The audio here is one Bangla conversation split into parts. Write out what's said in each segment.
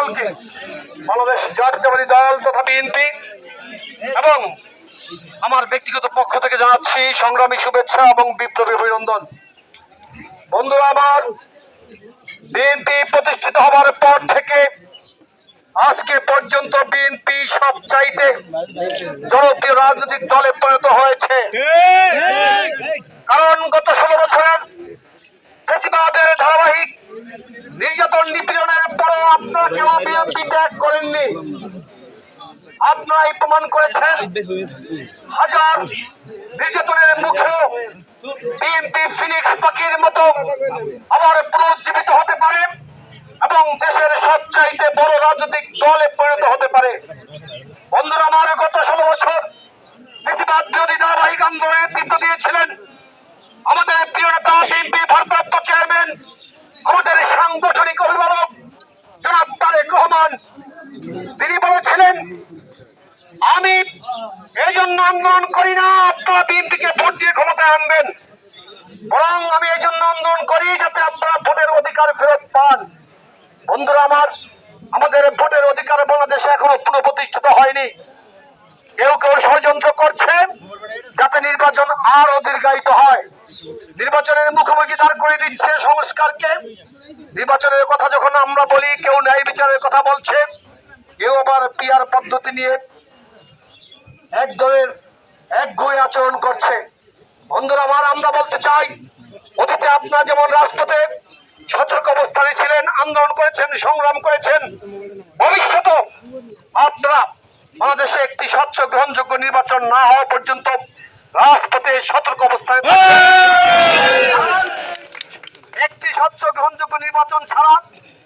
সকলকে বাংলাদেশ জাতীয়তাবাদী দল তথা বিএনপি এবং আমার ব্যক্তিগত পক্ষ থেকে জানাচ্ছি সংগ্রামী শুভেচ্ছা এবং বিপ্লবী অভিনন্দন। বন্ধুরা আমার, বিএনপি প্রতিষ্ঠিত হবার পর থেকে আজকে পর্যন্ত বিএনপি সবচাইতে জনপ্রিয় রাজনৈতিক দলে পরিণত হয়েছে। কারণ গত 16 বছরের ফ্যাসিবাদের ধারাবাহিক নির্যাতন নিপীড়নের পরও আপনারা কেউ বিএনপি ত্যাগ করেননি। আপনারাই প্রমাণ করেছেন হাজার নির্যাতনের মুখেও বিএনপি ফিনিক্স পাখির মতো আবার পুনর্জীবিত হতে পারে এবং দেশের সবচাইতে বড় রাজনৈতিক দলে পরিণত হতে পারে। বন্ধুরা আমার, গত 16 বছর ফ্যাসিবাদ বিরোধী ধারাবাহিক আন্দোলনের নেতৃত্ব দিয়েছিলেন আমাদের প্রিয় নেতা বিএনপি ভারপ্রাপ্ত চেয়ারম্যান, আমাদের সাংগঠনিক অভিভাবক জনাব তারেক রহমান। তিনি বলেছিলেন, আমি এই জন্য আন্দোলন করি না আপনারা বিএনপিকে ভোট দিয়ে ক্ষমতায় আনবেন, বরং আমি এই জন্য আন্দোলন করি যাতে আপনারা ভোটের অধিকার ফেরত পান। বন্ধুরা আমার, আমাদের ভোটের অধিকার বাংলাদেশে এখনো পুনঃপ্রতিষ্ঠিত হয়নি। কেউ কেউ ষড়যন্ত্র করছে যাতে নির্বাচন আরো দীর্ঘায়িত হয়। নির্বাচনের মুখোমুখি দাঁড় করে দিচ্ছে সংস্কারকে। নির্বাচনের কথা যখন আমরা বলি, কেউ ন্যায় বিচারের কথা বলছে, কেউ আবার পিআর পদ্ধতি নিয়ে এক দলের একগুঁয়ে আচরণ করছে। বন্ধুরা আমার, আমরা বলতে চাই, অতীতে আপনারা যেমন রাজপথে সতর্ক অবস্থানে ছিলেন, আন্দোলন করেছেন, সংগ্রাম করেছেন, ভবিষ্যতে আপনারা বাংলাদেশে একটি স্বচ্ছ গ্রহণযোগ্য নির্বাচন না হওয়া পর্যন্ত রাজপথে সতর্ক অবস্থানে একটি স্বচ্ছ গ্রহণযোগ্য নির্বাচন ছাড়া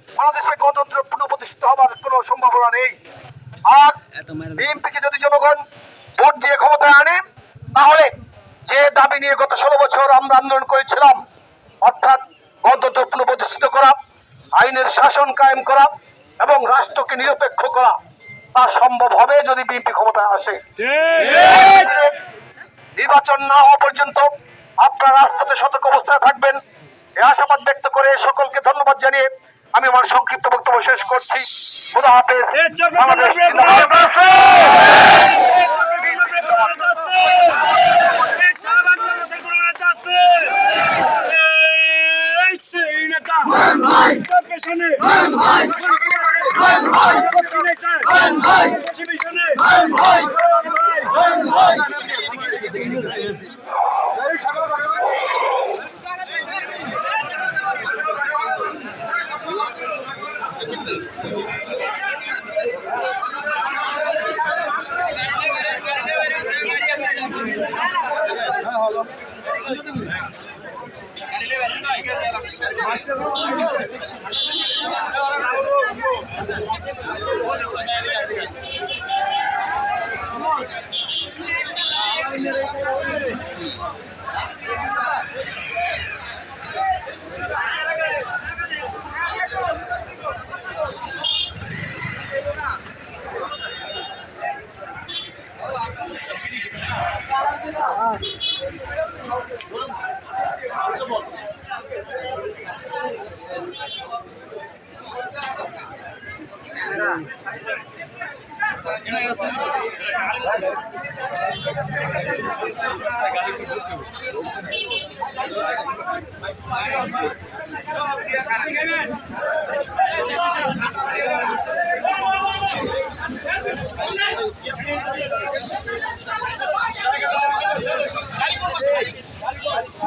বাংলাদেশে গণতন্ত্র পুনঃপ্রতিষ্ঠিত হবার কোনো সম্ভাবনা নেই। আর বিএনপিকে যদি জনগণ ভোট দিয়ে ক্ষমতায় আনে, তাহলে যে দাবি নিয়ে গত 16 বছর আমরা আন্দোলন করেছিলাম, অর্থাৎ গণতন্ত্র পুনঃপ্রতিষ্ঠিত করা, আইনের শাসন কায়েম করা এবং রাষ্ট্রকে নিরপেক্ষ করা, তা সম্ভব হবে যদি বিএনপি ক্ষমতায় আসে। নির্বাচন না হওয়া পর্যন্ত আপনারা রাজপথে সতর্ক অবস্থায় থাকবেন, এই আশাবাদ ব্যক্ত করে সকলকে ধন্যবাদ জানিয়ে আমি আমার সংক্ষিপ্ত বক্তব্য শেষ করছি। খোদা হাফেজ।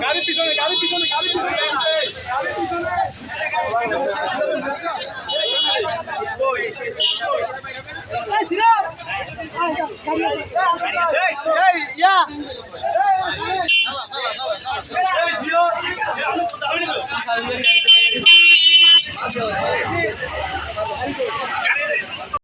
গাড়ি পিছনে গাড়ি পিছনে গাড়ি পিছনে গাড়ি পিছনে Hey, yeah.